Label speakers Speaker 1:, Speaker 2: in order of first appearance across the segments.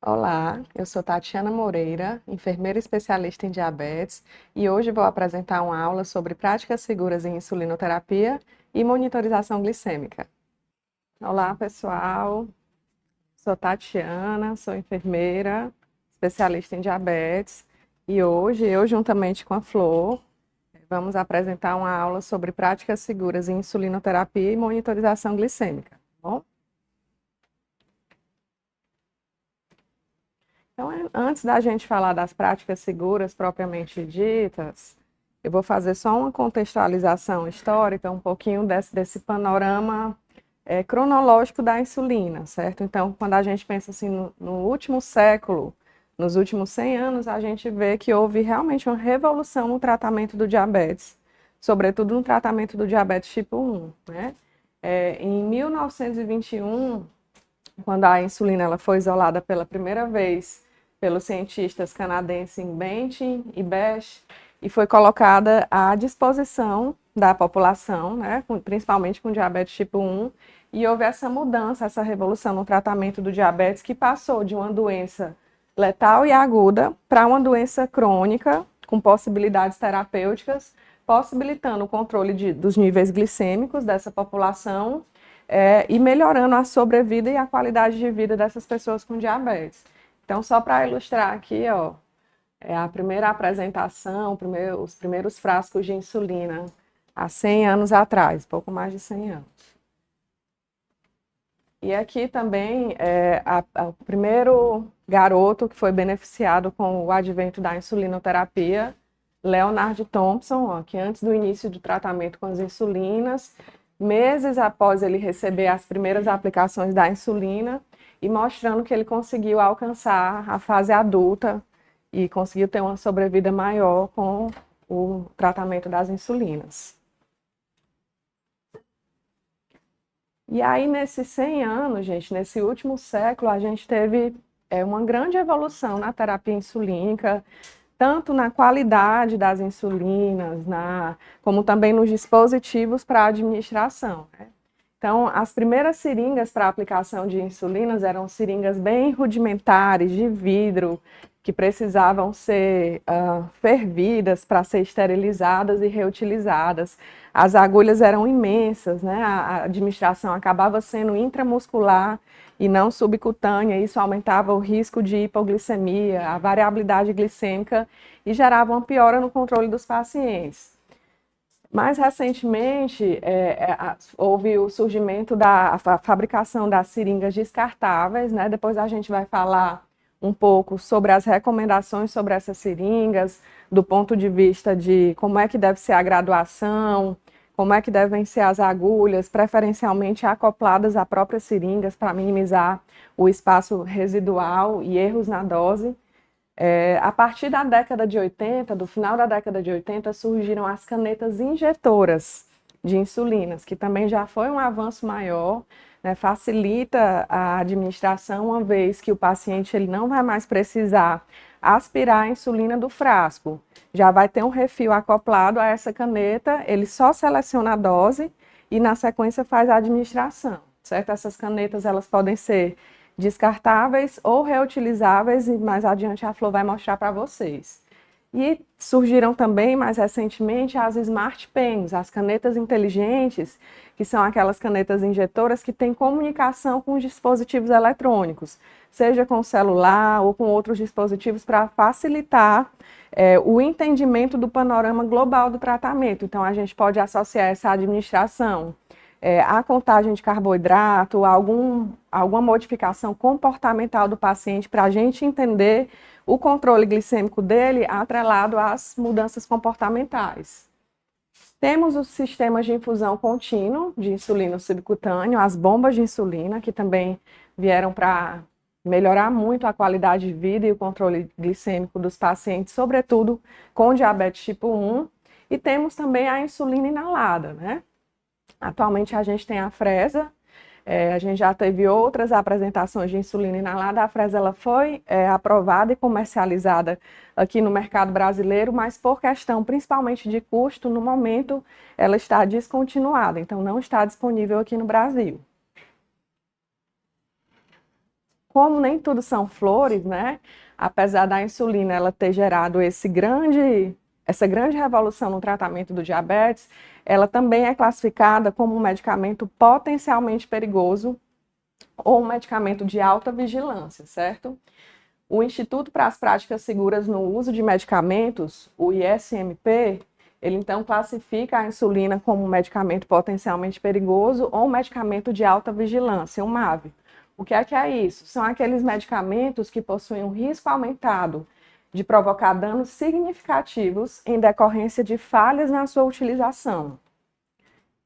Speaker 1: Olá, eu sou Tatiana Moreira, enfermeira especialista em diabetes, e hoje vou apresentar uma aula sobre práticas seguras em insulinoterapia e monitorização glicêmica. Olá, pessoal. Sou Tatiana, sou enfermeira especialista em diabetes, e hoje, eu juntamente com a Flor, vamos apresentar uma aula sobre práticas seguras em insulinoterapia e monitorização glicêmica, tá bom? Então, antes da gente falar das práticas seguras propriamente ditas, eu vou fazer só uma contextualização histórica, um pouquinho desse panorama cronológico da insulina, certo? Então, quando a gente pensa assim no último século, nos últimos 100 anos, a gente vê que houve realmente uma revolução no tratamento do diabetes, sobretudo no tratamento do diabetes tipo 1, né? Em 1921, quando a insulina ela foi isolada pela primeira vez pelos cientistas canadenses Bentin e Besch, e foi colocada à disposição da população, né, principalmente com diabetes tipo 1, e houve essa mudança, essa revolução no tratamento do diabetes, que passou de uma doença letal e aguda para uma doença crônica, com possibilidades terapêuticas, possibilitando o controle dos níveis glicêmicos dessa população e melhorando a sobrevida e a qualidade de vida dessas pessoas com diabetes. Então, só para ilustrar aqui, ó, é a primeira apresentação, os primeiros frascos de insulina, há 100 anos atrás, pouco mais de 100 anos. E aqui também o primeiro garoto que foi beneficiado com o advento da insulinoterapia, Leonard Thompson, ó, que antes do início do tratamento com as insulinas, meses após ele receber as primeiras aplicações da insulina, e mostrando que ele conseguiu alcançar a fase adulta e conseguiu ter uma sobrevida maior com o tratamento das insulinas. E aí, nesses 100 anos, gente, nesse último século, a gente teve uma grande evolução na terapia insulínica, tanto na qualidade das insulinas, como também nos dispositivos para administração, né? Então, as primeiras seringas para aplicação de insulinas eram seringas bem rudimentares, de vidro, que precisavam ser fervidas para ser esterilizadas e reutilizadas. As agulhas eram imensas, né? A administração acabava sendo intramuscular e não subcutânea, isso aumentava o risco de hipoglicemia, a variabilidade glicêmica e gerava uma piora no controle dos pacientes. Mais recentemente, houve o surgimento da fabricação das seringas descartáveis, né? Depois a gente vai falar um pouco sobre as recomendações sobre essas seringas, do ponto de vista de como é que deve ser a graduação, como é que devem ser as agulhas, preferencialmente acopladas à própria seringas para minimizar o espaço residual e erros na dose. A partir da década de 80, do final da década de 80, surgiram as canetas injetoras de insulinas, que também já foi um avanço maior, né, facilita a administração, uma vez que o paciente ele não vai mais precisar aspirar a insulina do frasco. Já vai ter um refil acoplado a essa caneta, ele só seleciona a dose e na sequência faz a administração, certo? Essas canetas elas podem ser descartáveis ou reutilizáveis, e mais adiante a Flor vai mostrar para vocês. E surgiram também, mais recentemente, as Smart Pens, as canetas inteligentes, que são aquelas canetas injetoras que têm comunicação com os dispositivos eletrônicos, seja com o celular ou com outros dispositivos, para facilitar o entendimento do panorama global do tratamento. Então, a gente pode associar essa administração a contagem de carboidrato, alguma modificação comportamental do paciente, para a gente entender o controle glicêmico dele atrelado às mudanças comportamentais. Temos os sistemas de infusão contínuo de insulina subcutâneo, as bombas de insulina, que também vieram para melhorar muito a qualidade de vida e o controle glicêmico dos pacientes, sobretudo com diabetes tipo 1. E temos também a insulina inalada, né? Atualmente a gente tem a Fresa, a gente já teve outras apresentações de insulina inalada. A Fresa ela foi aprovada e comercializada aqui no mercado brasileiro, mas por questão principalmente de custo, no momento ela está descontinuada, então não está disponível aqui no Brasil. como nem tudo são flores, né? Apesar da insulina ela ter gerado essa grande revolução no tratamento do diabetes, ela também é classificada como um medicamento potencialmente perigoso ou um medicamento de alta vigilância, certo? O Instituto para as Práticas Seguras no Uso de Medicamentos, o ISMP, ele então classifica a insulina como um medicamento potencialmente perigoso ou um medicamento de alta vigilância, um MAV. O que é isso? São aqueles medicamentos que possuem um risco aumentado de provocar danos significativos em decorrência de falhas na sua utilização.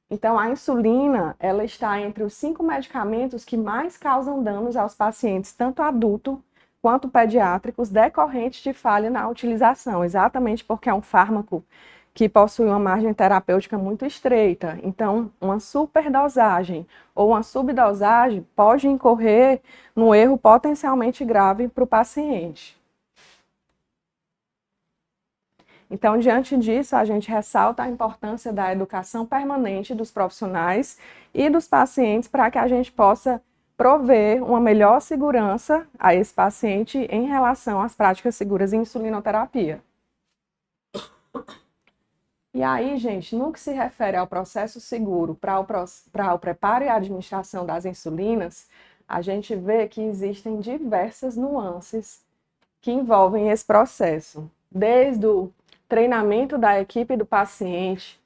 Speaker 1: Então, a insulina, ela está entre os 5 medicamentos que mais causam danos aos pacientes, tanto adultos quanto pediátricos, decorrentes de falha na utilização, exatamente porque é um fármaco que possui uma margem terapêutica muito estreita. Então, uma superdosagem ou uma subdosagem pode incorrer num erro potencialmente grave para o paciente. Então, diante disso, a gente ressalta a importância da educação permanente dos profissionais e dos pacientes para que a gente possa prover uma melhor segurança a esse paciente em relação às práticas seguras em insulinoterapia. E aí, gente, no que se refere ao processo seguro para o preparo e administração das insulinas, a gente vê que existem diversas nuances que envolvem esse processo, desde o treinamento da equipe do paciente,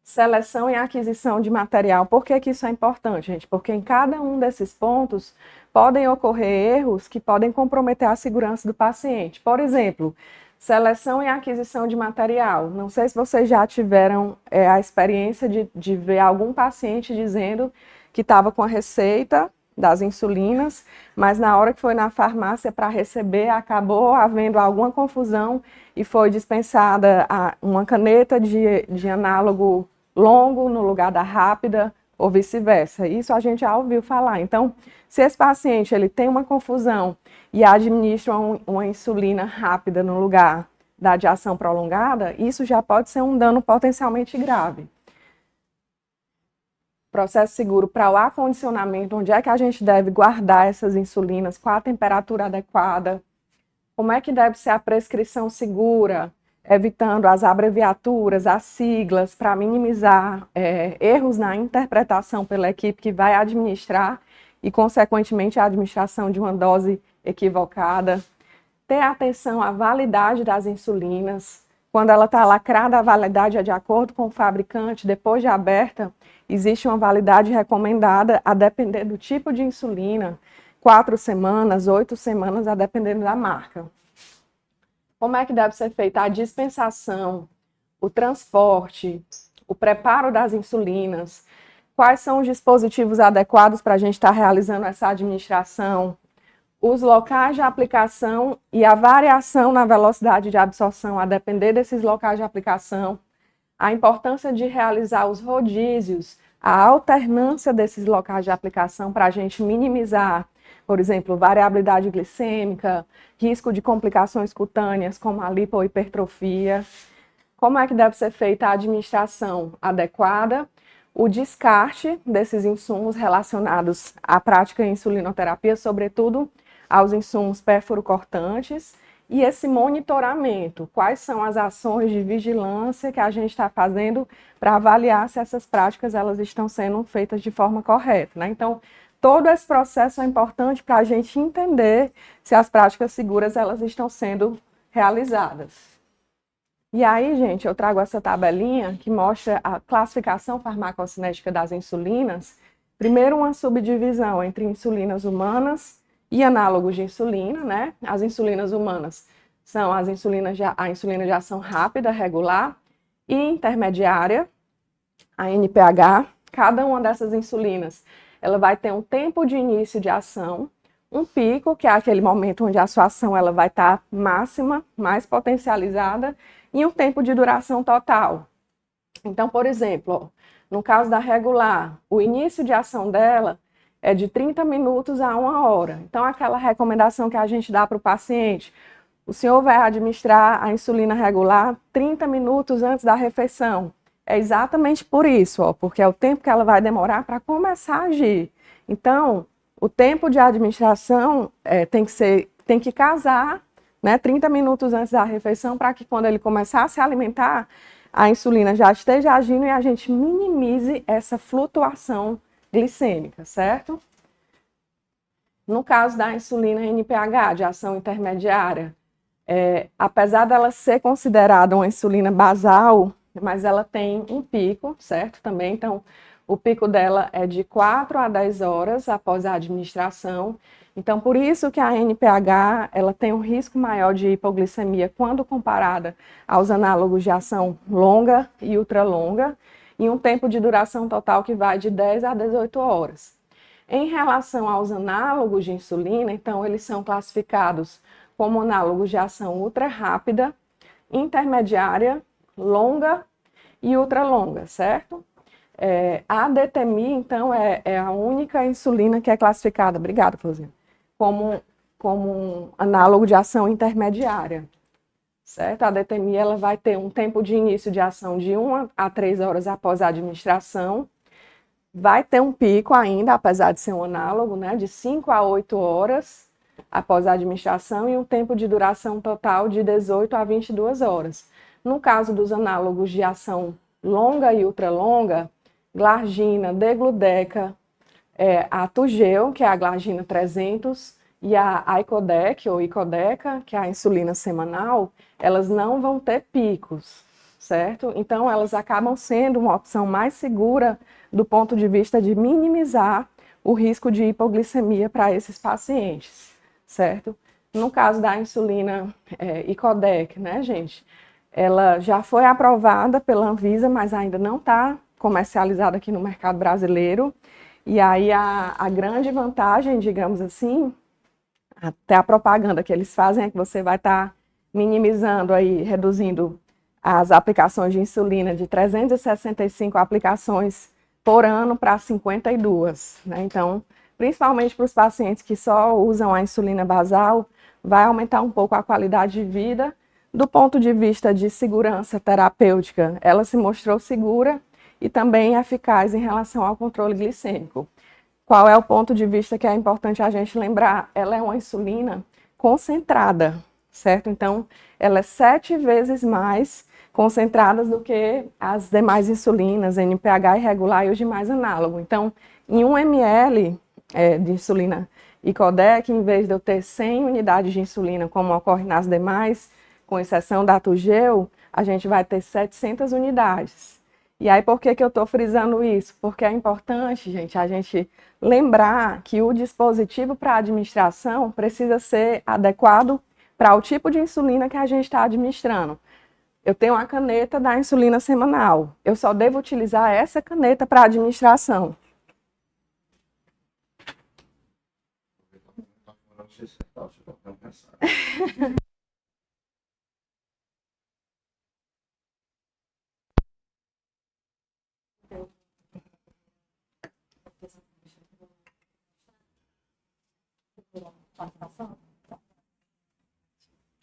Speaker 1: seleção e aquisição de material. Por que isso é importante, gente? Porque em cada um desses pontos podem ocorrer erros que podem comprometer a segurança do paciente. Por exemplo, seleção e aquisição de material. Não sei se vocês já tiveram a experiência de ver algum paciente dizendo que estava com a receita das insulinas, mas na hora que foi na farmácia para receber, acabou havendo alguma confusão e foi dispensada uma caneta de análogo longo no lugar da rápida, ou vice-versa. Isso a gente já ouviu falar. Então, se esse paciente ele tem uma confusão e administra uma insulina rápida no lugar da de ação prolongada, isso já pode ser um dano potencialmente grave. Processo seguro para o acondicionamento, onde é que a gente deve guardar essas insulinas, qual a temperatura adequada, como é que deve ser a prescrição segura, evitando as abreviaturas, as siglas, para minimizar erros na interpretação pela equipe que vai administrar e, consequentemente, a administração de uma dose equivocada. Ter atenção à validade das insulinas. Quando ela está lacrada, a validade é de acordo com o fabricante. Depois de aberta, existe uma validade recomendada a depender do tipo de insulina. 4 semanas, 8 semanas, a depender da marca. Como é que deve ser feita a dispensação, o transporte, o preparo das insulinas, quais são os dispositivos adequados para a gente estar realizando essa administração, os locais de aplicação e a variação na velocidade de absorção a depender desses locais de aplicação, a importância de realizar os rodízios, a alternância desses locais de aplicação para a gente minimizar, por exemplo, variabilidade glicêmica, risco de complicações cutâneas como a lipohipertrofia. Como é que deve ser feita a administração adequada, o descarte desses insumos relacionados à prática em insulinoterapia, sobretudo aos insumos perfurocortantes, e esse monitoramento, quais são as ações de vigilância que a gente está fazendo para avaliar se essas práticas elas estão sendo feitas de forma correta, né? Então, todo esse processo é importante para a gente entender se as práticas seguras elas estão sendo realizadas. E aí, gente, eu trago essa tabelinha que mostra a classificação farmacocinética das insulinas. Primeiro, uma subdivisão entre insulinas humanas e análogos de insulina, né? As insulinas humanas são a insulina de ação rápida, regular e intermediária, a NPH. Cada uma dessas insulinas, ela vai ter um tempo de início de ação, um pico, que é aquele momento onde a sua ação ela vai estar máxima, mais potencializada, e um tempo de duração total. Então, por exemplo, ó, no caso da regular, o início de ação dela é de 30 minutos a 1 hora. Então, aquela recomendação que a gente dá para o paciente, o senhor vai administrar a insulina regular 30 minutos antes da refeição. É exatamente por isso, ó, porque é o tempo que ela vai demorar para começar a agir. Então, O tempo de administração tem que casar, né, 30 minutos antes da refeição, para que quando ele começar a se alimentar, a insulina já esteja agindo e a gente minimize essa flutuação glicêmica, certo? No caso da insulina NPH, de ação intermediária, apesar dela ser considerada uma insulina basal, mas ela tem um pico, certo? Também, então, o pico dela é de 4 a 10 horas após a administração. Então, por isso que a NPH, ela tem um risco maior de hipoglicemia quando comparada aos análogos de ação longa e ultralonga, e um tempo de duração total que vai de 10 a 18 horas. Em relação aos análogos de insulina, então, eles são classificados como análogos de ação ultra rápida, intermediária, longa e ultralonga, certo? A detemir, então, é a única insulina que é classificada, obrigada, Florzinha, como um análogo de ação intermediária, certo? A detemir, ela vai ter um tempo de início de ação de 1 a 3 horas após a administração, vai ter um pico ainda, apesar de ser um análogo, né, de 5 a 8 horas após a administração e um tempo de duração total de 18 a 22 horas. No caso dos análogos de ação longa e ultralonga, glargina, degludeca, a Tugel, que é a glargina 300, e a Icodec, ou Icodeca, que é a insulina semanal, elas não vão ter picos, certo? Então, elas acabam sendo uma opção mais segura do ponto de vista de minimizar o risco de hipoglicemia para esses pacientes, certo? No caso da insulina Icodec, né, gente? Ela já foi aprovada pela Anvisa, mas ainda não está comercializada aqui no mercado brasileiro. E aí a grande vantagem, digamos assim, até a propaganda que eles fazem é que você vai estar minimizando aí, reduzindo as aplicações de insulina de 365 aplicações por ano para 52, né? Então, principalmente para os pacientes que só usam a insulina basal, vai aumentar um pouco a qualidade de vida. Do ponto de vista de segurança terapêutica, ela se mostrou segura e também eficaz em relação ao controle glicêmico. Qual é o ponto de vista que é importante a gente lembrar? Ela é uma insulina concentrada, certo? Então, ela é 7 vezes mais concentrada do que as demais insulinas, NPH irregular e os demais análogos. Então, em 1 ml de insulina Icodec, em vez de eu ter 100 unidades de insulina, como ocorre nas demais, com exceção da Tugel, a gente vai ter 700 unidades. E aí, por que eu estou frisando isso? Porque é importante, gente, a gente lembrar que o dispositivo para administração precisa ser adequado para o tipo de insulina que a gente está administrando. Eu tenho uma caneta da insulina semanal. Eu só devo utilizar essa caneta para administração.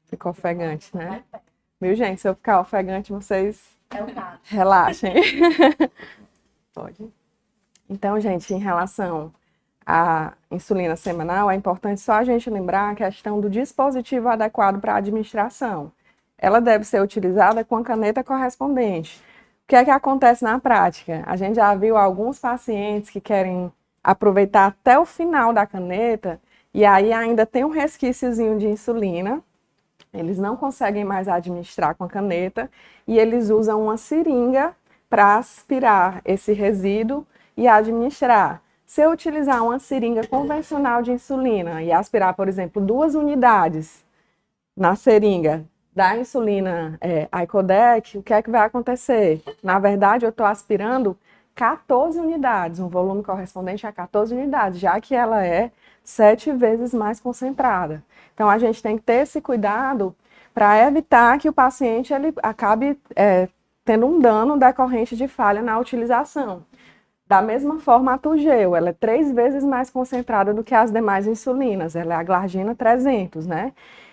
Speaker 1: Ficou ofegante, né? Viu, gente? Se eu ficar ofegante, vocês relaxem. Pode. Então, gente, em relação à insulina semanal, é importante só a gente lembrar a questão do dispositivo adequado para a administração. Ela deve ser utilizada com a caneta correspondente. O que é que acontece na prática? A gente já viu alguns pacientes que querem aproveitar até o final da caneta e aí ainda tem um resquíciozinho de insulina. Eles não conseguem mais administrar com a caneta e eles usam uma seringa para aspirar esse resíduo e administrar. Se eu utilizar uma seringa convencional de insulina e aspirar, por exemplo, 2 unidades na seringa da insulina Icodec, o que é que vai acontecer? Na verdade, eu estou aspirando 14 unidades, um volume correspondente a 14 unidades, já que ela é 7 vezes mais concentrada. Então, a gente tem que ter esse cuidado para evitar que o paciente ele acabe tendo um dano decorrente de falha na utilização. Da mesma forma, a Tugel, ela é 3 vezes mais concentrada do que as demais insulinas, ela é a glargina 300, né?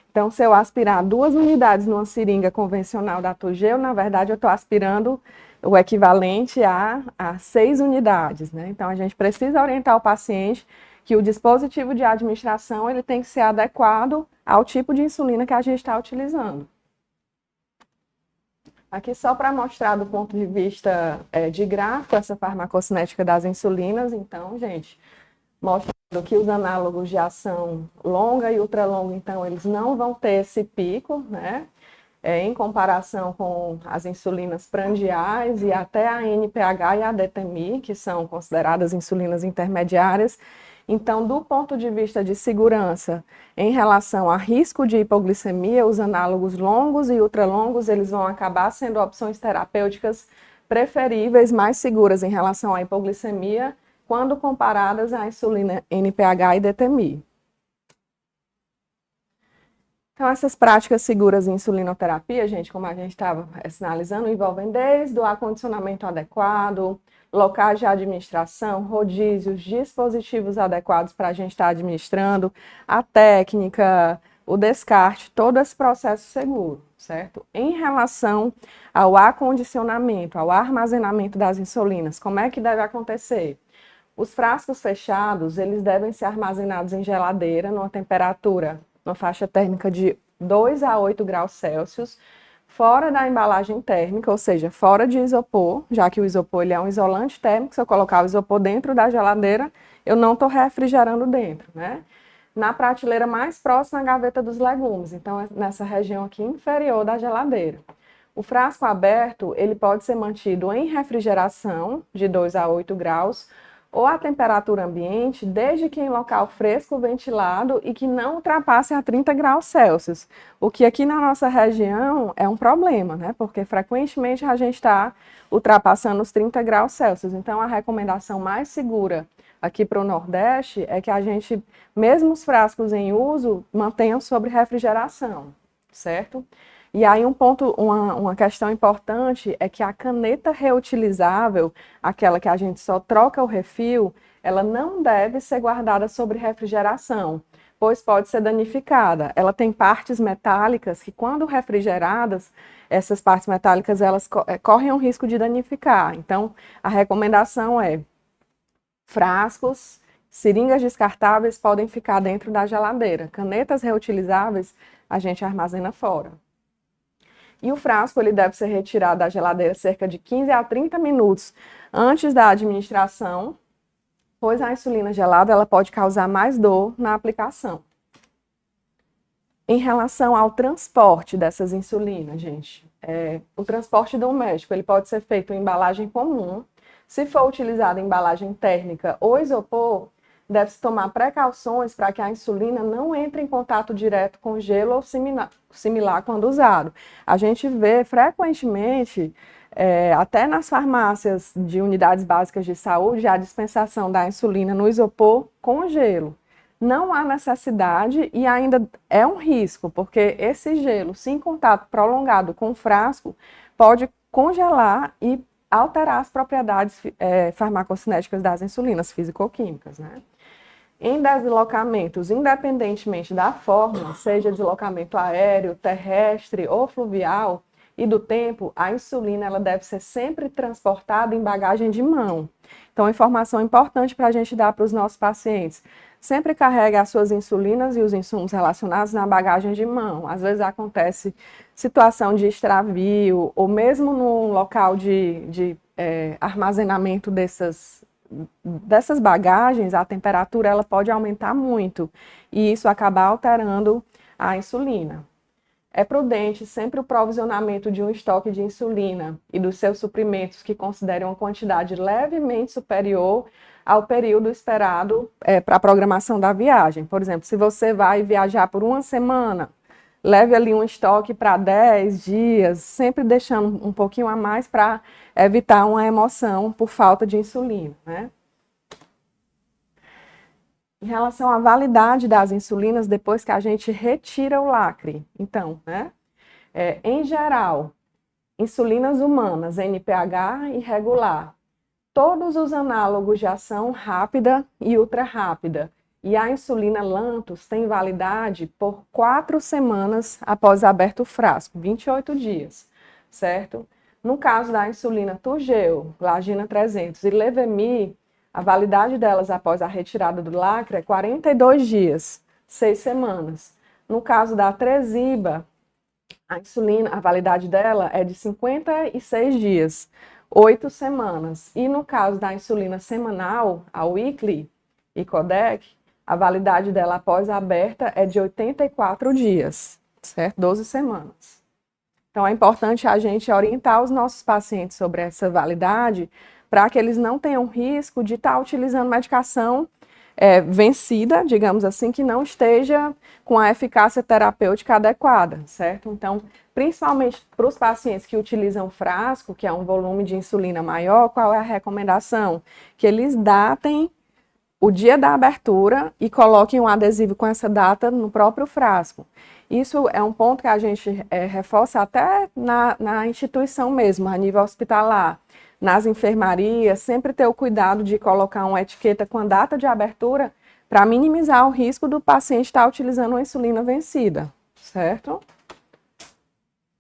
Speaker 1: Então, se eu aspirar 2 unidades numa seringa convencional da Tugel, na verdade, eu estou aspirando o equivalente a 6 unidades, né? Então, a gente precisa orientar o paciente que o dispositivo de administração ele tem que ser adequado ao tipo de insulina que a gente está utilizando. Aqui só para mostrar do ponto de vista de gráfico essa farmacocinética das insulinas. Então, gente, mostrando que os análogos de ação longa e ultralonga, então, eles não vão ter esse pico, né? Em comparação com as insulinas prandiais e até a NPH e a DTMI, que são consideradas insulinas intermediárias. Então, do ponto de vista de segurança, em relação a risco de hipoglicemia, os análogos longos e ultralongos, eles vão acabar sendo opções terapêuticas preferíveis, mais seguras em relação à hipoglicemia, quando comparadas à insulina NPH e DTMI. Então, essas práticas seguras em insulinoterapia, gente, como a gente estava sinalizando, envolvem desde o acondicionamento adequado, locais de administração, rodízios, dispositivos adequados para a gente estar administrando, a técnica, o descarte, todo esse processo seguro, certo? Em relação ao acondicionamento, ao armazenamento das insulinas, como é que deve acontecer? Os frascos fechados, eles devem ser armazenados em geladeira, numa temperatura, numa faixa térmica de 2 a 8 graus Celsius, fora da embalagem térmica, ou seja, fora de isopor, já que o isopor ele é um isolante térmico, se eu colocar o isopor dentro da geladeira, eu não estou refrigerando dentro, né? Na prateleira mais próxima à gaveta dos legumes, então é nessa região aqui inferior da geladeira. O frasco aberto, ele pode ser mantido em refrigeração de 2 a 8 graus, ou a temperatura ambiente, desde que em local fresco, ventilado e que não ultrapasse a 30 graus Celsius. O que aqui na nossa região é um problema, né? Porque frequentemente a gente está ultrapassando os 30 graus Celsius. Então, a recomendação mais segura aqui para o Nordeste é que a gente, mesmo os frascos em uso, mantenham sob refrigeração, certo? E aí uma questão importante é que a caneta reutilizável, aquela que a gente só troca o refil, ela não deve ser guardada sob refrigeração, pois pode ser danificada. Ela tem partes metálicas que, quando refrigeradas, essas partes metálicas elas correm o risco de danificar. Então, a recomendação é frascos, seringas descartáveis podem ficar dentro da geladeira. Canetas reutilizáveis a gente armazena fora. E o frasco ele deve ser retirado da geladeira cerca de 15 a 30 minutos antes da administração, pois a insulina gelada ela pode causar mais dor na aplicação. Em relação ao transporte dessas insulinas, gente, o transporte doméstico ele pode ser feito em embalagem comum. Se for utilizado em embalagem térmica ou isopor, deve-se tomar precauções para que a insulina não entre em contato direto com gelo ou similar quando usado. A gente vê frequentemente, até nas farmácias de unidades básicas de saúde, a dispensação da insulina no isopor com gelo. Não há necessidade e ainda é um risco, porque esse gelo, se em contato prolongado com o frasco, pode congelar e alterar as propriedades farmacocinéticas das insulinas físico-químicas, né? Em deslocamentos, independentemente da forma, seja deslocamento aéreo, terrestre ou fluvial, e do tempo, a insulina ela deve ser sempre transportada em bagagem de mão. Então, informação importante para a gente dar para os nossos pacientes. Sempre carregue as suas insulinas e os insumos relacionados na bagagem de mão. Às vezes acontece situação de extravio, ou mesmo no local de armazenamento dessas bagagens, a temperatura ela pode aumentar muito e isso acaba alterando a insulina. É prudente sempre o provisionamento de um estoque de insulina e dos seus suprimentos que considerem uma quantidade levemente superior ao período esperado para a programação da viagem. Por exemplo, se você vai viajar por uma semana, leve ali um estoque para 10 dias, sempre deixando um pouquinho a mais para evitar uma emoção por falta de insulina, né? Em relação à validade das insulinas depois que a gente retira o lacre, então, né? Em geral, insulinas humanas, NPH e regular, todos os análogos de ação rápida e ultra rápida, e a insulina Lantus tem validade por 4 semanas após aberto o frasco, 28 dias, certo? No caso da insulina Toujeo, Glargina 300 e Levemir, A validade delas após a retirada do lacre é 42 dias, 6 semanas. No caso da Tresiba, a insulina, a validade dela é de 56 dias, 8 semanas. E no caso da insulina semanal, a Weekly e Codec, a validade dela após a aberta é de 84 dias, certo? 12 semanas. Então, é importante a gente orientar os nossos pacientes sobre essa validade para que eles não tenham risco de estar utilizando medicação vencida, digamos assim, que não esteja com a eficácia terapêutica adequada, certo? Então, principalmente para os pacientes que utilizam frasco, que é um volume de insulina maior, qual é a recomendação? Que eles datem o dia da abertura e coloquem um adesivo com essa data no próprio frasco. Isso é um ponto que a gente reforça até na instituição mesmo, a nível hospitalar. Nas enfermarias, sempre ter o cuidado de colocar uma etiqueta com a data de abertura para minimizar o risco do paciente estar utilizando uma insulina vencida, certo?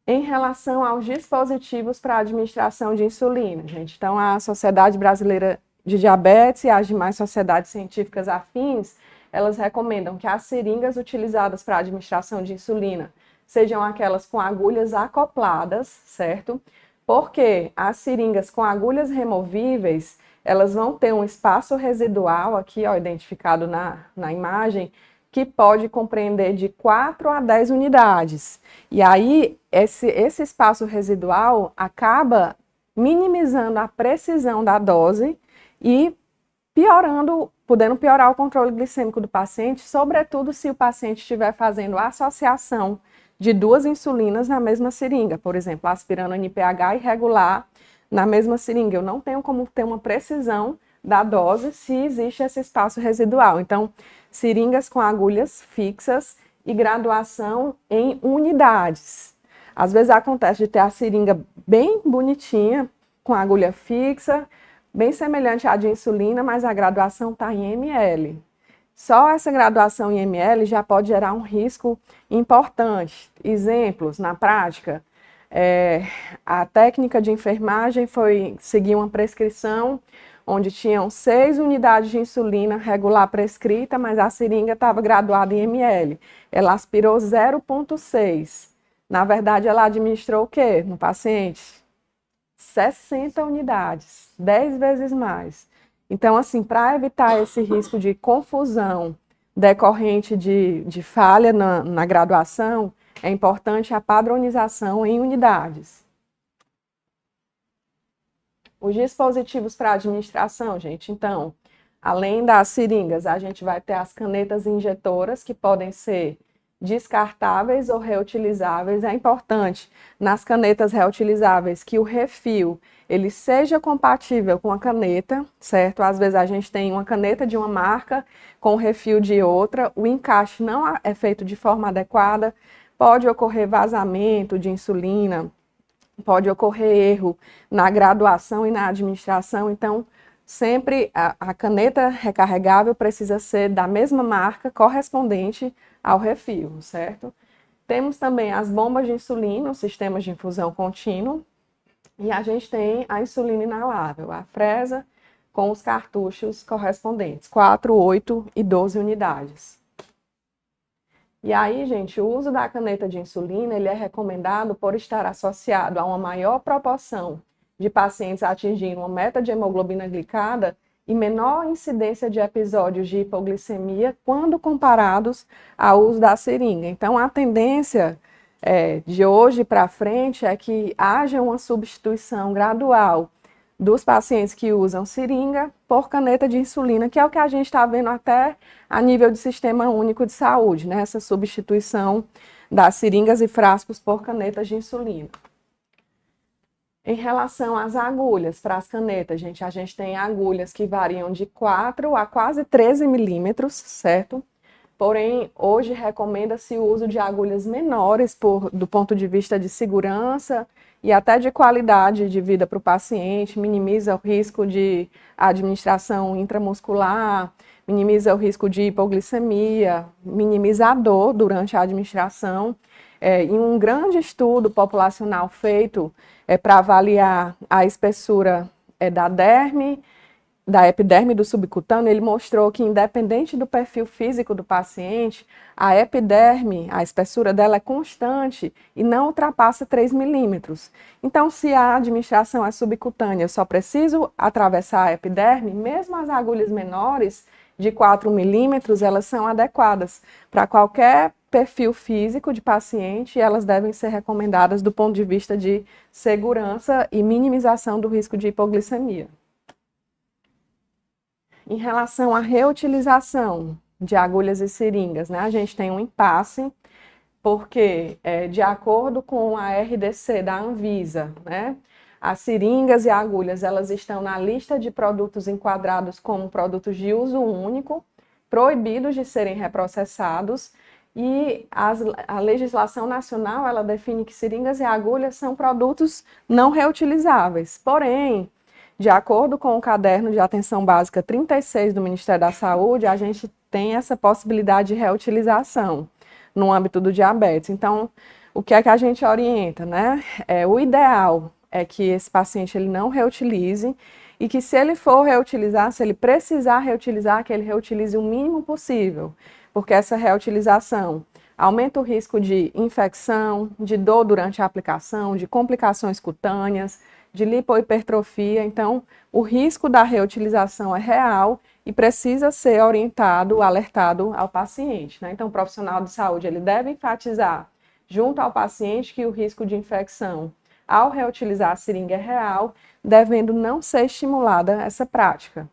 Speaker 1: Em relação aos dispositivos para administração de insulina, gente, então a Sociedade Brasileira de Diabetes e as demais sociedades científicas afins, elas recomendam que as seringas utilizadas para administração de insulina sejam aquelas com agulhas acopladas, certo? Porque as seringas com agulhas removíveis, elas vão ter um espaço residual aqui, ó, identificado na imagem, que pode compreender de 4 a 10 unidades. E aí, esse espaço residual acaba minimizando a precisão da dose e podendo piorar o controle glicêmico do paciente, sobretudo se o paciente estiver fazendo associação de 2 insulinas na mesma seringa, por exemplo, aspirando NPH irregular na mesma seringa. Eu não tenho como ter uma precisão da dose se existe esse espaço residual. Então, seringas com agulhas fixas e graduação em unidades. Às vezes acontece de ter a seringa bem bonitinha, com agulha fixa, bem semelhante à de insulina, mas a graduação está em ml. Só essa graduação em ml já pode gerar um risco importante. Exemplos, na prática, a técnica de enfermagem foi seguir uma prescrição onde tinham 6 unidades de insulina regular prescrita, mas a seringa estava graduada em ml. Ela aspirou 0,6. Na verdade, ela administrou o quê no paciente? 60 unidades, 10 vezes mais. Então, assim, para evitar esse risco de confusão decorrente de falha na graduação, é importante a padronização em unidades. Os dispositivos para administração, gente, então, além das seringas, a gente vai ter as canetas injetoras, que podem ser descartáveis ou reutilizáveis. É importante nas canetas reutilizáveis que o refil ele seja compatível com a caneta, certo? Às vezes a gente tem uma caneta de uma marca com o refil de outra, o encaixe não é feito de forma adequada, pode ocorrer vazamento de insulina, pode ocorrer erro na graduação e na administração. Então, sempre a caneta recarregável precisa ser da mesma marca correspondente ao refil, certo? Temos também as bombas de insulina, os sistemas de infusão contínuo, e a gente tem a insulina inalável, a Fresa, com os cartuchos correspondentes, 4, 8 e 12 unidades. E aí, gente, o uso da caneta de insulina, ele é recomendado por estar associado a uma maior proporção de pacientes atingindo uma meta de hemoglobina glicada e menor incidência de episódios de hipoglicemia quando comparados ao uso da seringa. Então, a tendência de hoje para frente é que haja uma substituição gradual dos pacientes que usam seringa por caneta de insulina, que é o que a gente está vendo até a nível de Sistema Único de Saúde, né? Essa substituição das seringas e frascos por canetas de insulina. Em relação às agulhas para as canetas, gente, a gente tem agulhas que variam de 4 a quase 13 milímetros, certo? Porém, hoje recomenda-se o uso de agulhas menores do ponto de vista de segurança e até de qualidade de vida para o paciente, minimiza o risco de administração intramuscular, minimiza o risco de hipoglicemia, minimiza a dor durante a administração. Em um grande estudo populacional feito para avaliar a espessura da derme da epiderme do subcutâneo, ele mostrou que, independente do perfil físico do paciente, a epiderme, a espessura dela é constante e não ultrapassa 3 milímetros. Então, se a administração é subcutânea, eu só preciso atravessar a epiderme, mesmo as agulhas menores, de 4 milímetros, elas são adequadas para qualquer perfil físico de paciente e elas devem ser recomendadas do ponto de vista de segurança e minimização do risco de hipoglicemia. Em relação à reutilização de agulhas e seringas, né, a gente tem um impasse, porque, de acordo com a RDC da Anvisa, né, as seringas e agulhas, elas estão na lista de produtos enquadrados como produtos de uso único, proibidos de serem reprocessados, e a legislação nacional, ela define que seringas e agulhas são produtos não reutilizáveis. Porém, de acordo com o caderno de atenção básica 36 do Ministério da Saúde, a gente tem essa possibilidade de reutilização no âmbito do diabetes. Então, o que é que a gente orienta, né? O ideal é que esse paciente ele não reutilize e que, se ele for reutilizar, se ele precisar reutilizar, que ele reutilize o mínimo possível, porque essa reutilização aumenta o risco de infecção, de dor durante a aplicação, de complicações cutâneas, de lipohipertrofia. Então, o risco da reutilização é real e precisa ser orientado, alertado ao paciente, né? Então, o profissional de saúde ele deve enfatizar junto ao paciente que o risco de infecção ao reutilizar a seringa é real, devendo não ser estimulada essa prática.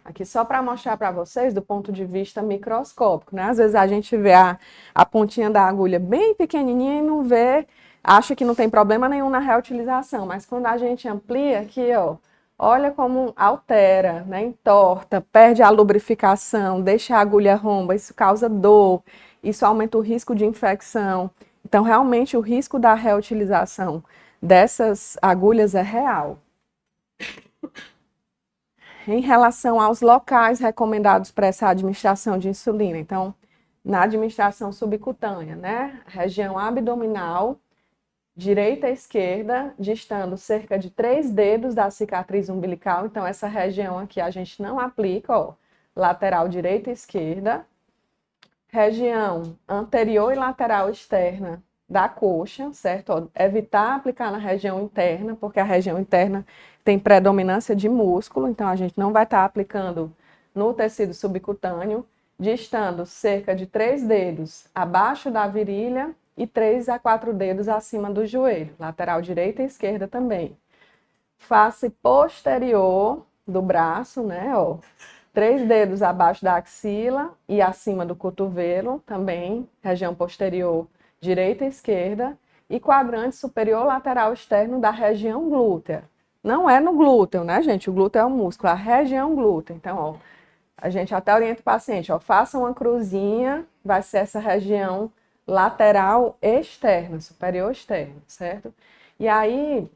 Speaker 1: Aqui só para mostrar para vocês do ponto de vista microscópico, né? Às vezes a gente vê a pontinha da agulha bem pequenininha e não vê, acha que não tem problema nenhum na reutilização, mas quando a gente amplia aqui, ó, olha como altera, né? Entorta, perde a lubrificação, deixa a agulha romba, isso causa dor, isso aumenta o risco de infecção. Então, realmente, o risco da reutilização dessas agulhas é real. Em relação aos locais recomendados para essa administração de insulina, então, na administração subcutânea, né, região abdominal, direita e esquerda, distando cerca de 3 dedos da cicatriz umbilical, então essa região aqui a gente não aplica, ó, lateral direita e esquerda, região anterior e lateral externa da coxa, certo? Ó, evitar aplicar na região interna, porque a região interna tem predominância de músculo, então a gente não vai estar aplicando no tecido subcutâneo, distando cerca de 3 dedos abaixo da virilha e 3 a 4 dedos acima do joelho, lateral direita e esquerda também. Face posterior do braço, né, ó, 3 dedos abaixo da axila e acima do cotovelo, também, região posterior, direita e esquerda, e quadrante superior lateral externo da região glútea. Não é no glúteo, né, gente? O glúteo é o músculo, a região glútea. Então, ó, a gente até orienta o paciente, ó, faça uma cruzinha, vai ser essa região lateral externa, superior externa, certo? E aí,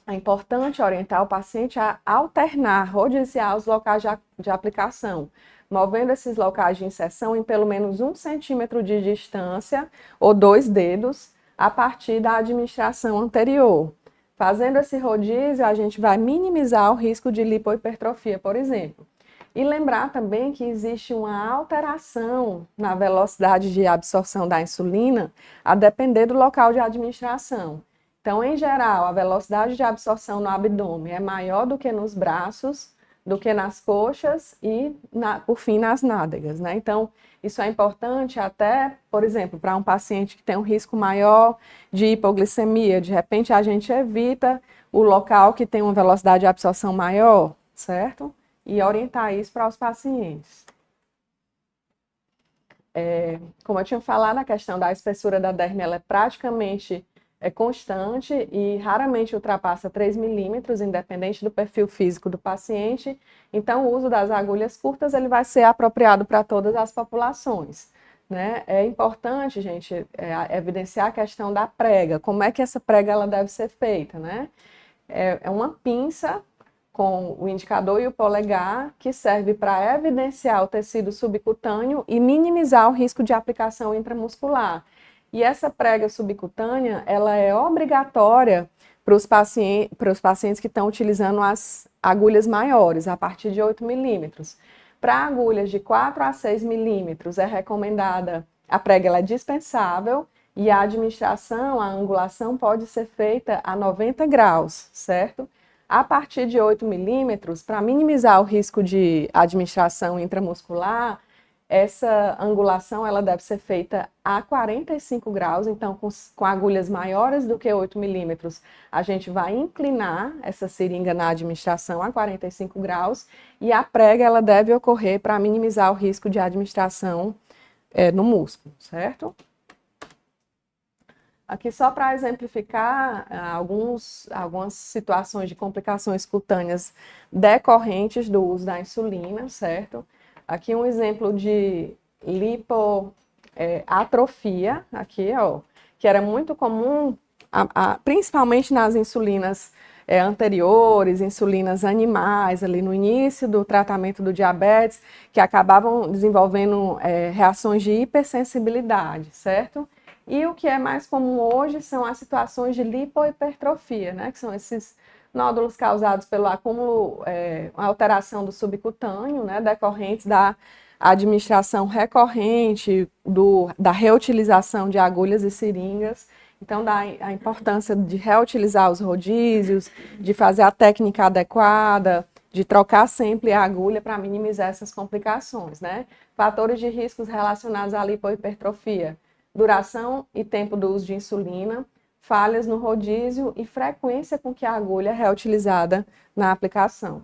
Speaker 1: é importante orientar o paciente a alternar, rodiziar os locais de aplicação, movendo esses locais de inserção em pelo menos 1 centímetro de distância ou 2 dedos a partir da administração anterior. Fazendo esse rodízio, a gente vai minimizar o risco de lipohipertrofia, por exemplo. E lembrar também que existe uma alteração na velocidade de absorção da insulina a depender do local de administração. Então, em geral, a velocidade de absorção no abdômen é maior do que nos braços, do que nas coxas e, por fim, nas nádegas, né? Então, isso é importante até, por exemplo, para um paciente que tem um risco maior de hipoglicemia. De repente, a gente evita o local que tem uma velocidade de absorção maior, certo? E orientar isso para os pacientes. Como eu tinha falado, a questão da espessura da derme, ela é praticamente constante e raramente ultrapassa 3 milímetros, independente do perfil físico do paciente. Então, o uso das agulhas curtas ele vai ser apropriado para todas as populações, né? É importante, gente, evidenciar a questão da prega. Como é que essa prega ela deve ser feita, né? É uma pinça com o indicador e o polegar, que serve para evidenciar o tecido subcutâneo e minimizar o risco de aplicação intramuscular. E essa prega subcutânea, ela é obrigatória para os pacientes que estão utilizando as agulhas maiores, a partir de 8 milímetros. Para agulhas de 4 a 6 milímetros, é recomendada, a prega ela é dispensável e a administração, a angulação pode ser feita a 90 graus, certo? A partir de 8 milímetros, para minimizar o risco de administração intramuscular, essa angulação ela deve ser feita a 45 graus, então com agulhas maiores do que 8 milímetros, a gente vai inclinar essa seringa na administração a 45 graus e a prega ela deve ocorrer para minimizar o risco de administração no músculo, certo? Aqui só para exemplificar algumas situações de complicações cutâneas decorrentes do uso da insulina, certo? Aqui um exemplo de lipoatrofia, aqui, ó, que era muito comum, principalmente nas insulinas anteriores, insulinas animais, ali no início do tratamento do diabetes, que acabavam desenvolvendo reações de hipersensibilidade, certo? E o que é mais comum hoje são as situações de lipohipertrofia, né? Que são esses nódulos causados pelo acúmulo, alteração do subcutâneo, né? Decorrentes da administração recorrente, da reutilização de agulhas e seringas. Então, a importância de reutilizar os rodízios, de fazer a técnica adequada, de trocar sempre a agulha para minimizar essas complicações, né? Fatores de riscos relacionados à lipohipertrofia: duração e tempo do uso de insulina, falhas no rodízio e frequência com que a agulha é reutilizada na aplicação.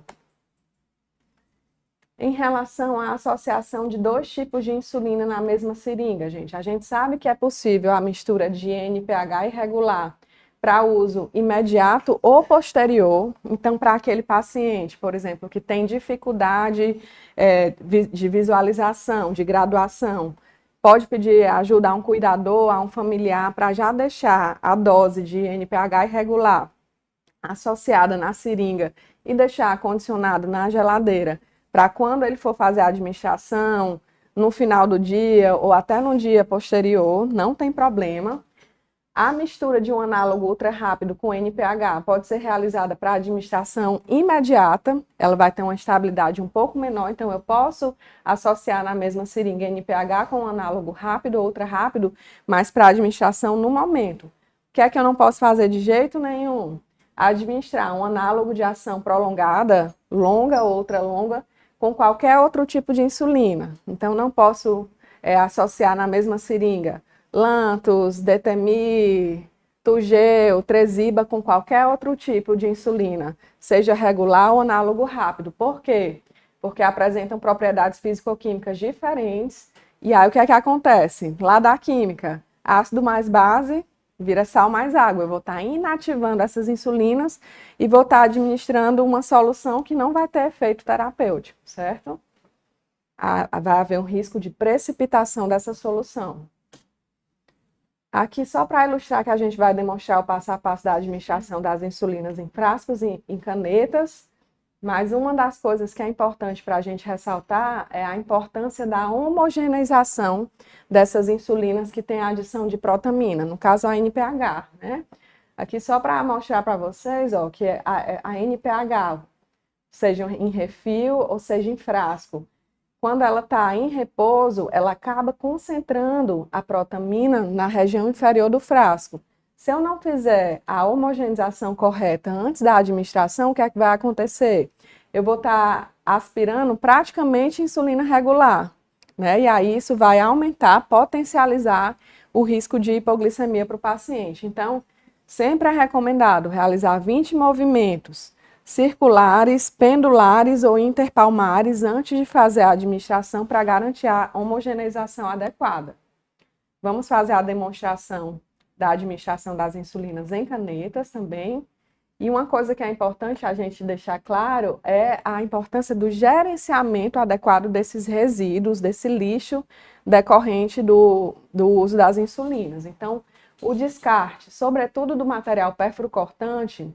Speaker 1: Em relação à associação de 2 tipos de insulina na mesma seringa, gente, a gente sabe que é possível a mistura de NPH irregular para uso imediato ou posterior. Então, para aquele paciente, por exemplo, que tem dificuldade de visualização, de graduação, pode pedir ajuda a um cuidador, a um familiar, para já deixar a dose de NPH irregular associada na seringa e deixar condicionado na geladeira, para quando ele for fazer a administração, no final do dia ou até no dia posterior, não tem problema. A mistura de um análogo ultra rápido com NPH pode ser realizada para administração imediata, ela vai ter uma estabilidade um pouco menor, então eu posso associar na mesma seringa NPH com um análogo rápido ou ultra rápido, mas para administração no momento. O que é que eu não posso fazer de jeito nenhum? Administrar um análogo de ação prolongada, longa ou ultra longa, com qualquer outro tipo de insulina. Então não posso associar na mesma seringa Lantus, Detemir, Tugel, Tresiba com qualquer outro tipo de insulina, seja regular ou análogo rápido. Por quê? Porque apresentam propriedades físico-químicas diferentes. E aí o que é que acontece? Lá da química, ácido mais base vira sal mais água. Eu vou estar inativando essas insulinas e vou estar administrando uma solução que não vai ter efeito terapêutico, certo? Vai haver um risco de precipitação dessa solução. Aqui, só para ilustrar que a gente vai demonstrar o passo a passo da administração das insulinas em frascos e em canetas, mas uma das coisas que é importante para a gente ressaltar é a importância da homogeneização dessas insulinas que têm a adição de protamina, no caso a NPH, né? Aqui só para mostrar para vocês, ó, que a NPH, seja em refil ou seja em frasco, quando ela está em repouso, ela acaba concentrando a protamina na região inferior do frasco. Se eu não fizer a homogeneização correta antes da administração, o que é que vai acontecer? Eu vou estar aspirando praticamente insulina regular, né? E aí isso vai aumentar, potencializar o risco de hipoglicemia para o paciente. Então, sempre é recomendado realizar 20 movimentos circulares, pendulares ou interpalmares antes de fazer a administração para garantir a homogeneização adequada. Vamos fazer a demonstração da administração das insulinas em canetas também. E uma coisa que é importante a gente deixar claro é a importância do gerenciamento adequado desses resíduos, desse lixo decorrente do uso das insulinas. Então, o descarte, sobretudo do material perfluorocortante,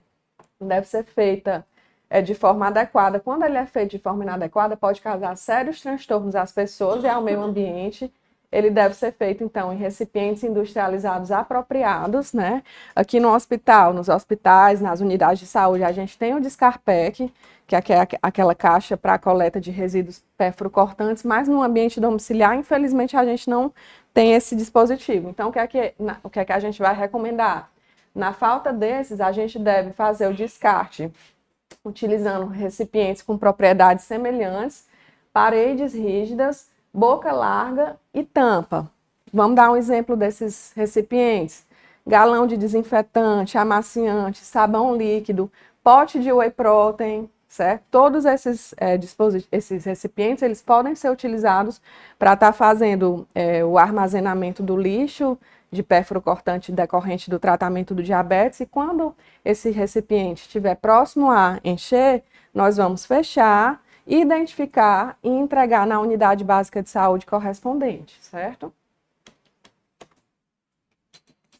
Speaker 1: deve ser feita de forma adequada. Quando ele é feito de forma inadequada, pode causar sérios transtornos às pessoas e ao meio ambiente. ele deve ser feito, então, em recipientes industrializados apropriados, né? Aqui no hospital, nos hospitais, nas unidades de saúde, a gente tem o Descarpec, que é aquela caixa para coleta de resíduos perfluorocortantes, mas no ambiente domiciliar, infelizmente, a gente não tem esse dispositivo. Então, o que é que a gente vai recomendar? Na falta desses, a gente deve fazer o descarte utilizando recipientes com propriedades semelhantes, paredes rígidas, boca larga e tampa. Vamos dar um exemplo desses recipientes: galão de desinfetante, amaciante, sabão líquido, pote de whey protein, certo? Todos esses recipientes, eles podem ser utilizados para estar fazendo o armazenamento do lixo de perfluorocortante decorrente do tratamento do diabetes, e quando esse recipiente estiver próximo a encher, nós vamos fechar, identificar e entregar na unidade básica de saúde correspondente, certo?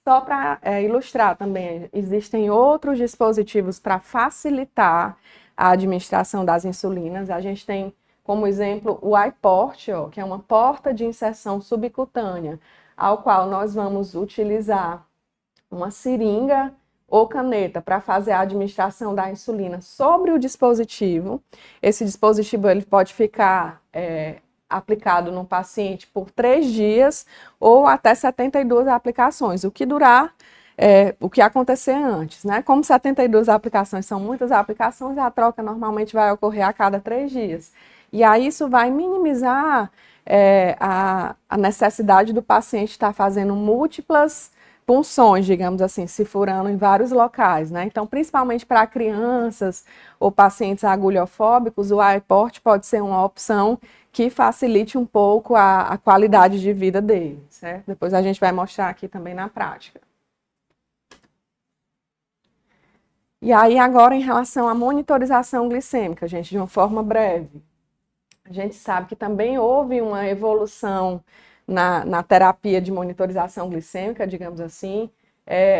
Speaker 1: Só para ilustrar também, existem outros dispositivos para facilitar a administração das insulinas. A gente tem como exemplo o iPort, que é uma porta de inserção subcutânea, ao qual nós vamos utilizar uma seringa ou caneta para fazer a administração da insulina sobre o dispositivo. Esse dispositivo ele pode ficar aplicado no paciente por 3 dias ou até 72 aplicações, o que durar o que acontecer antes, né? Como 72 aplicações são muitas aplicações, a troca normalmente vai ocorrer a cada 3 dias. E aí isso vai minimizar a necessidade do paciente estar fazendo múltiplas punções, digamos assim, se furando em vários locais, né? Então, principalmente para crianças ou pacientes agulhofóbicos, o iPort pode ser uma opção que facilite um pouco a qualidade de vida dele, certo? Depois a gente vai mostrar aqui também na prática. E aí, agora, em relação à monitorização glicêmica, gente, de uma forma breve. A gente sabe que também houve uma evolução na terapia de monitorização glicêmica, digamos assim.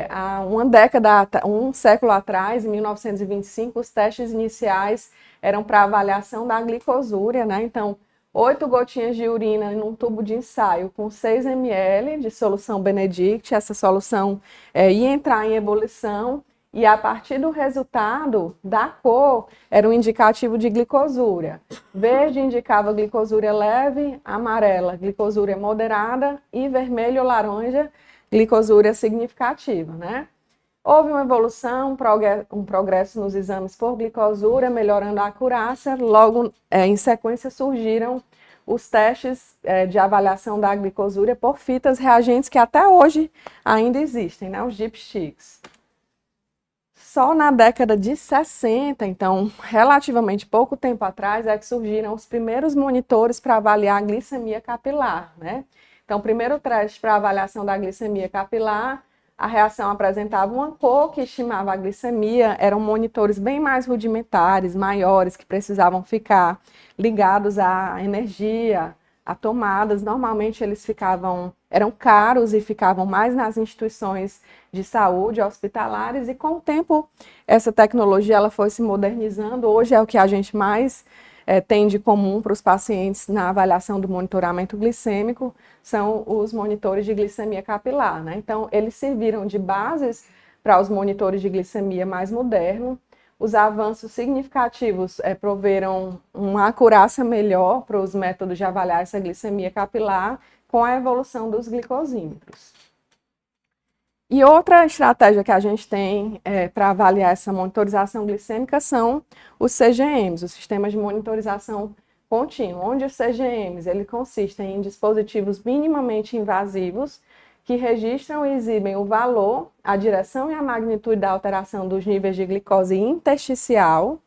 Speaker 1: Há uma década, um século atrás, em 1925, os testes iniciais eram para avaliação da glicosúria, né? Então, 8 gotinhas de urina em um tubo de ensaio com 6 ml de solução Benedict, essa solução ia entrar em ebulição, e a partir do resultado da cor, era um indicativo de glicosúria. Verde indicava glicosúria leve, amarela, glicosúria moderada, e vermelho ou laranja, glicosúria significativa, né? Houve uma evolução, um progresso nos exames por glicosúria, melhorando a acurácia. Logo, em sequência, surgiram os testes de avaliação da glicosúria por fitas reagentes, que até hoje ainda existem, né? Os dipsticks. Só na década de 60, então, relativamente pouco tempo atrás, é que surgiram os primeiros monitores para avaliar a glicemia capilar, né? Então, o primeiro teste para avaliação da glicemia capilar, a reação apresentava uma cor que estimava a glicemia, eram monitores bem mais rudimentares, maiores, que precisavam ficar ligados à energia, a tomadas. Normalmente eles eram caros e ficavam mais nas instituições de saúde hospitalares, e com o tempo essa tecnologia ela foi se modernizando. Hoje é o que a gente mais tem de comum para os pacientes na avaliação do monitoramento glicêmico, são os monitores de glicemia capilar, né? Então, eles serviram de bases para os monitores de glicemia mais modernos. Os avanços significativos proveram uma acurácia melhor para os métodos de avaliar essa glicemia capilar com a evolução dos glicosímetros. E outra estratégia que a gente tem para avaliar essa monitorização glicêmica são os CGMs, os sistemas de monitorização contínua, onde os CGMs eles consistem em dispositivos minimamente invasivos que registram e exibem o valor, a direção e a magnitude da alteração dos níveis de glicose intersticial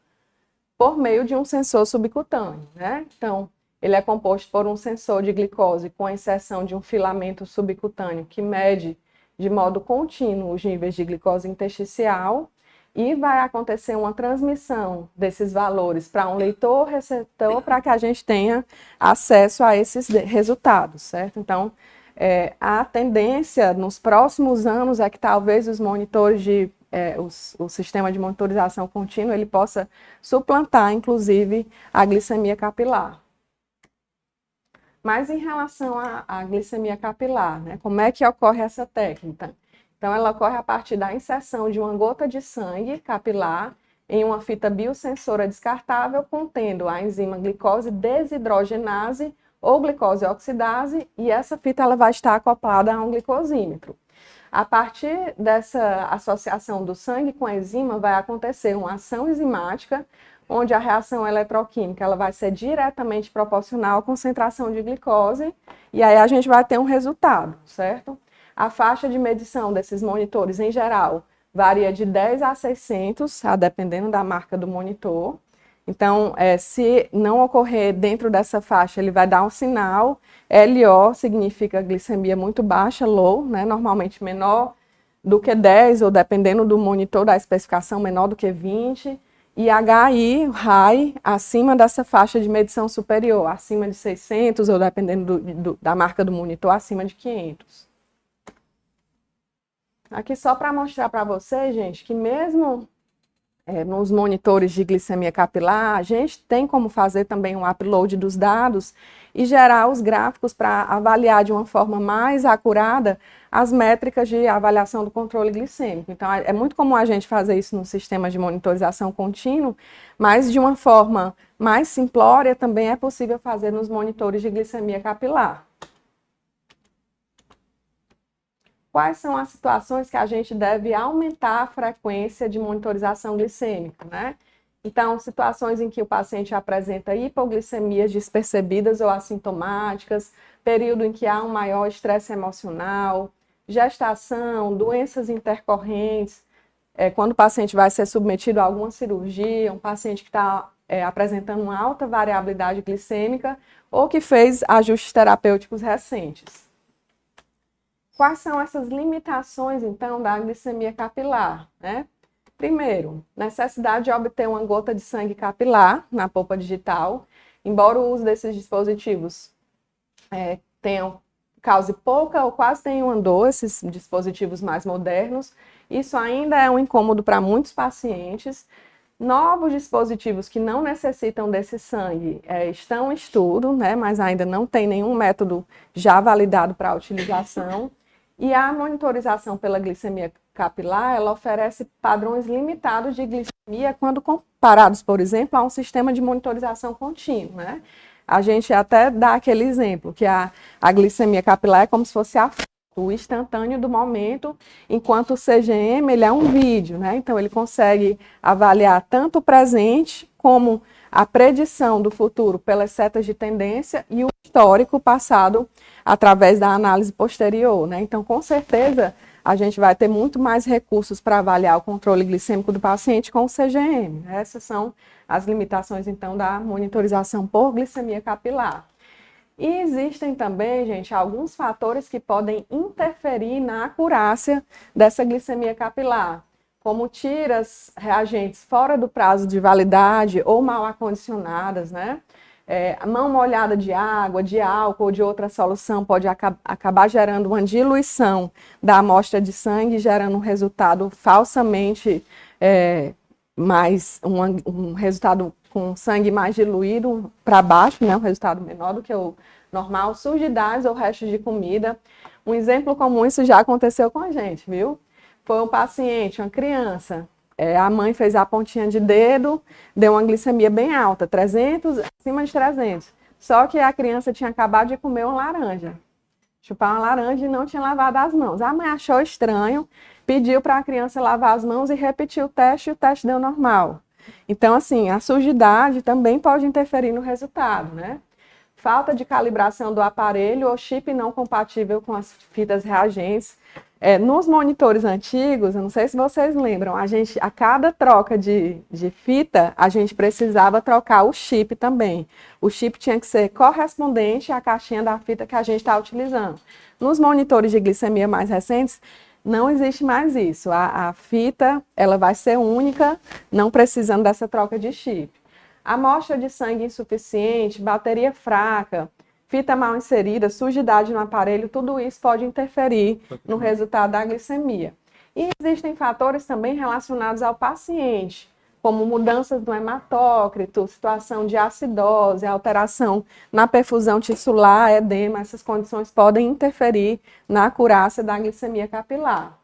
Speaker 1: por meio de um sensor subcutâneo, né? Então, ele é composto por um sensor de glicose com a inserção de um filamento subcutâneo que mede de modo contínuo os níveis de glicose intersticial, e vai acontecer uma transmissão desses valores para um leitor-receptor para que a gente tenha acesso a esses resultados, certo? Então, a tendência nos próximos anos é que talvez os monitores o sistema de monitorização contínua ele possa suplantar, inclusive, a glicemia capilar. Mas em relação à glicemia capilar, né, como é que ocorre essa técnica? Então, ela ocorre a partir da inserção de uma gota de sangue capilar em uma fita biosensora descartável contendo a enzima glicose desidrogenase ou glicose oxidase, e essa fita ela vai estar acoplada a um glicosímetro. A partir dessa associação do sangue com a enzima, vai acontecer uma ação enzimática, onde a reação eletroquímica ela vai ser diretamente proporcional à concentração de glicose, e aí a gente vai ter um resultado, certo? A faixa de medição desses monitores, em geral, varia de 10 a 600, dependendo da marca do monitor. Então, se não ocorrer dentro dessa faixa, ele vai dar um sinal. LO significa glicemia muito baixa, low, né? Normalmente menor do que 10, ou dependendo do monitor, da especificação, menor do que 20. E HI, high, acima dessa faixa de medição superior, acima de 600, ou dependendo da marca do monitor, acima de 500. Aqui só para mostrar para vocês, gente, que mesmo nos monitores de glicemia capilar, a gente tem como fazer também um upload dos dados e gerar os gráficos para avaliar de uma forma mais acurada as métricas de avaliação do controle glicêmico. Então, é muito comum a gente fazer isso no sistema de monitorização contínuo, mas de uma forma mais simplória também é possível fazer nos monitores de glicemia capilar. Quais são as situações que a gente deve aumentar a frequência de monitorização glicêmica, né? Então, situações em que o paciente apresenta hipoglicemias despercebidas ou assintomáticas, período em que há um maior estresse emocional, gestação, doenças intercorrentes, quando o paciente vai ser submetido a alguma cirurgia, um paciente que está apresentando uma alta variabilidade glicêmica ou que fez ajustes terapêuticos recentes. Quais são essas limitações, então, da glicemia capilar, né? Primeiro, necessidade de obter uma gota de sangue capilar na polpa digital, embora o uso desses dispositivos cause pouca ou quase nenhuma dor, esses dispositivos mais modernos, isso ainda é um incômodo para muitos pacientes. Novos dispositivos que não necessitam desse sangue estão em estudo, né, mas ainda não tem nenhum método já validado para a utilização. E a monitorização pela glicemia capilar, ela oferece padrões limitados de glicemia quando comparados, por exemplo, a um sistema de monitorização contínuo, né? A gente até dá aquele exemplo, que a glicemia capilar é como se fosse o instantâneo do momento, enquanto o CGM ele é um vídeo, né? Então, ele consegue avaliar tanto o presente como a predição do futuro pelas setas de tendência e o histórico passado através da análise posterior, né? Então, com certeza, a gente vai ter muito mais recursos para avaliar o controle glicêmico do paciente com o CGM. Essas são as limitações, então, da monitorização por glicemia capilar. E existem também, gente, alguns fatores que podem interferir na acurácia dessa glicemia capilar, como tiras reagentes fora do prazo de validade ou mal acondicionadas, né? A mão molhada de água, de álcool ou de outra solução pode acabar gerando uma diluição da amostra de sangue, gerando um resultado falsamente um resultado com sangue mais diluído para baixo, né, um resultado menor do que o normal, sujidades ou restos de comida. Um exemplo comum, isso já aconteceu com a gente, viu? Foi um paciente, uma criança, a mãe fez a pontinha de dedo, deu uma glicemia bem alta, 300, acima de 300. Só que a criança tinha acabado de comer uma laranja, chupar uma laranja e não tinha lavado as mãos. A mãe achou estranho, pediu para a criança lavar as mãos e repetiu o teste, e o teste deu normal. Então, assim, a sujidade também pode interferir no resultado, né? Falta de calibração do aparelho ou chip não compatível com as fitas reagentes. Nos monitores antigos, eu não sei se vocês lembram, a cada troca de fita, a gente precisava trocar o chip também. O chip tinha que ser correspondente à caixinha da fita que a gente está utilizando. Nos monitores de glicemia mais recentes, não existe mais isso. A fita ela vai ser única, não precisando dessa troca de chip. Amostra de sangue insuficiente, bateria fraca, fita mal inserida, sujidade no aparelho, tudo isso pode interferir no resultado da glicemia. E existem fatores também relacionados ao paciente. como mudanças no hematócrito, situação de acidose, alteração na perfusão tissular, edema, essas condições podem interferir na acurácia da glicemia capilar.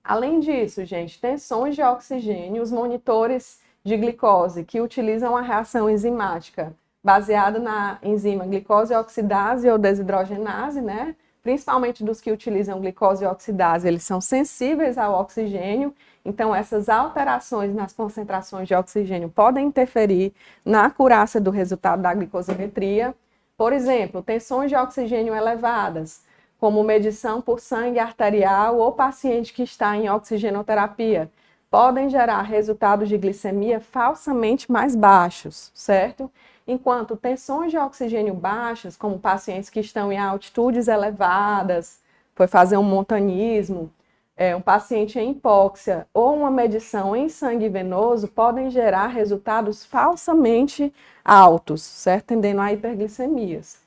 Speaker 1: Além disso, gente, tensões de oxigênio, os monitores de glicose que utilizam a reação enzimática baseada na enzima glicose oxidase ou desidrogenase, né? Principalmente dos que utilizam glicose oxidase, eles são sensíveis ao oxigênio, então essas alterações nas concentrações de oxigênio podem interferir na acurácia do resultado da glicosimetria. Por exemplo, tensões de oxigênio elevadas, como medição por sangue arterial ou paciente que está em oxigenoterapia, podem gerar resultados de glicemia falsamente mais baixos, certo? Enquanto tensões de oxigênio baixas, como pacientes que estão em altitudes elevadas, foi fazer um montanismo, um paciente em hipóxia ou uma medição em sangue venoso, podem gerar resultados falsamente altos, certo? Tendendo a hiperglicemias.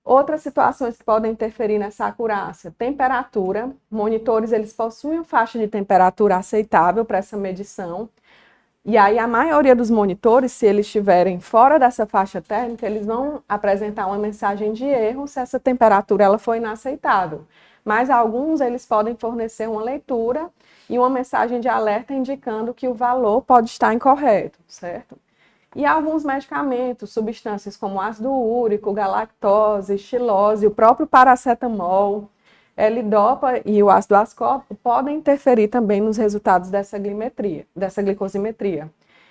Speaker 1: Outras situações que podem interferir nessa acurácia, temperatura, monitores eles possuem faixa de temperatura aceitável para essa medição, e aí a maioria dos monitores, se eles estiverem fora dessa faixa térmica, eles vão apresentar uma mensagem de erro se essa temperatura ela for inaceitável. Mas alguns eles podem fornecer uma leitura e uma mensagem de alerta indicando que o valor pode estar incorreto, certo? E alguns medicamentos, substâncias como ácido úrico, galactose, xilose, o próprio paracetamol, L-dopa e o ácido ascórbico podem interferir também nos resultados dessa glicosimetria.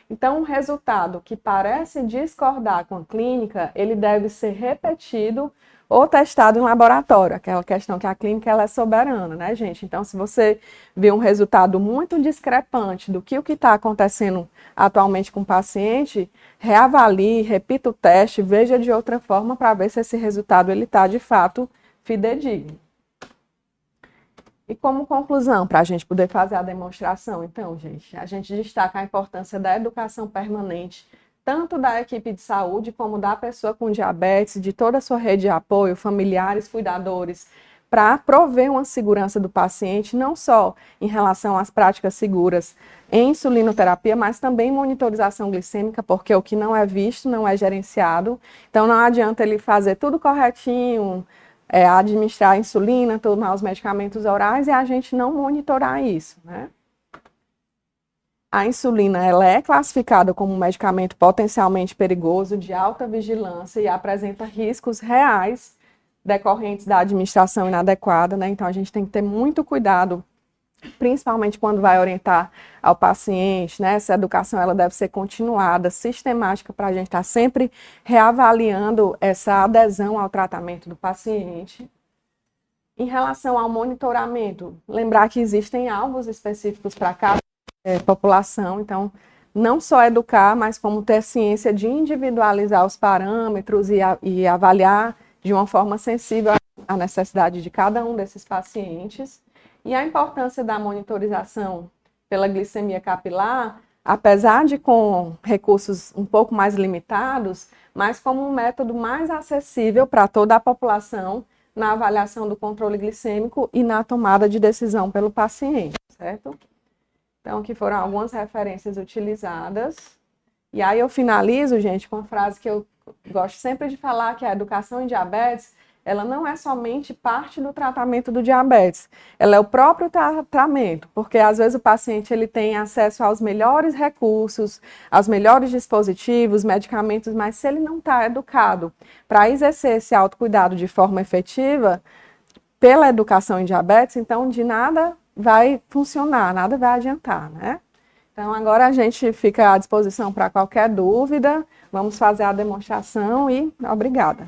Speaker 1: Então, um resultado que parece discordar com a clínica, ele deve ser repetido ou testado em laboratório, aquela questão que a clínica ela é soberana, né, gente? Então, se você vê um resultado muito discrepante do que o que está acontecendo atualmente com o paciente, reavalie, repita o teste, veja de outra forma para ver se esse resultado ele está de fato fidedigno. E como conclusão, para a gente poder fazer a demonstração, então, gente, a gente destaca a importância da educação permanente, tanto da equipe de saúde como da pessoa com diabetes, de toda a sua rede de apoio, familiares, cuidadores, para prover uma segurança do paciente, não só em relação às práticas seguras em insulinoterapia, mas também monitorização glicêmica, porque o que não é visto não é gerenciado. Então, não adianta ele fazer tudo corretinho, administrar a insulina, tomar os medicamentos orais e a gente não monitorar isso, né? A insulina ela é classificada como um medicamento potencialmente perigoso, de alta vigilância e apresenta riscos reais decorrentes da administração inadequada, né? Então a gente tem que ter muito cuidado, principalmente quando vai orientar ao paciente, né? Essa educação ela deve ser continuada, sistemática, para a gente estar sempre reavaliando essa adesão ao tratamento do paciente. Em relação ao monitoramento, lembrar que existem alvos específicos para cada população, então não só educar, mas como ter ciência de individualizar os parâmetros e avaliar de uma forma sensível a necessidade de cada um desses pacientes. E a importância da monitorização pela glicemia capilar, apesar de com recursos um pouco mais limitados, mas como um método mais acessível para toda a população na avaliação do controle glicêmico e na tomada de decisão pelo paciente, certo? Então, aqui foram algumas referências utilizadas. E aí eu finalizo, gente, com uma frase que eu gosto sempre de falar, que a educação em diabetes, ela não é somente parte do tratamento do diabetes, ela é o próprio tratamento, porque às vezes o paciente ele tem acesso aos melhores recursos, aos melhores dispositivos, medicamentos, mas se ele não está educado para exercer esse autocuidado de forma efetiva, pela educação em diabetes, então de nada vai funcionar, nada vai adiantar, né? Então agora a gente fica à disposição para qualquer dúvida, vamos fazer a demonstração e obrigada.